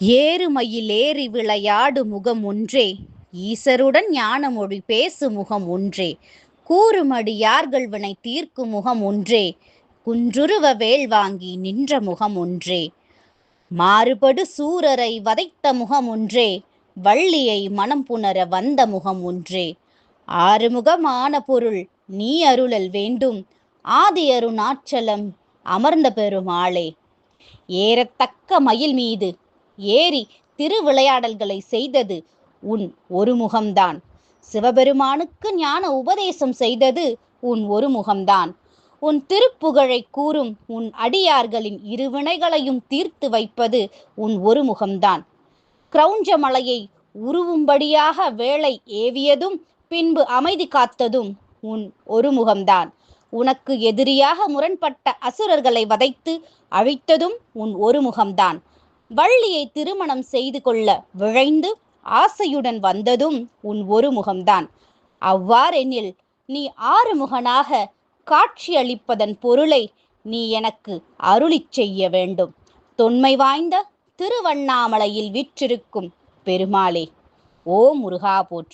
ஏறுமயில் ஏறி விளையாடு முகம் ஒன்றே, ஈசருடன் ஞானமொழி பேசு முகம் ஒன்றே, கூறுமடியார்கள் வினை தீர்க்கும் முகம் ஒன்றே, குன்றுருவ வேல் வாங்கி நின்ற முகம் ஒன்றே, மாறுபடு சூரரை வதைத்த முகம் ஒன்றே, வள்ளியை மனம் புணர வந்த முகம் ஒன்றே, ஆறுமுகமான பொருள் நீ அருளல் வேண்டும், ஆதி அருணாச்சலம் அமர்ந்த பெருமாளே. ஏறத்தக்க மயில் மீது ஏறி திருவிளையாடல்களை செய்தது உன் ஒரு முகம்தான். சிவபெருமானுக்கு ஞான உபதேசம் செய்தது உன் ஒரு முகம்தான். உன் திருப்புகழை கூறும் உன் அடியார்களின் இருவினைகளையும் தீர்த்து வைப்பது உன் ஒரு முகம்தான். கிரௌஞ்ச மலையை உருவும்படியாக வேளை ஏவியதும் பின்பு அமைதி காத்ததும் உன் ஒரு முகம்தான். உனக்கு எதிரியாக முரண்பட்ட அசுரர்களை வதைத்து அழித்ததும் உன் ஒரு முகம்தான். வள்ளியை திருமணம் செய்து கொள்ள விழைந்து ஆசையுடன் வந்ததும் உன் ஒரு முகம்தான். அவ்வாறெனில் நீ ஆறுமுகனாக காட்சியளிப்பதன் பொருளை நீ எனக்கு அருளிச் செய்ய வேண்டும். தொன்மை வாய்ந்த திருவண்ணாமலையில் வீற்றிருக்கும் பெருமாளே. ஓ முருகா போற்றி.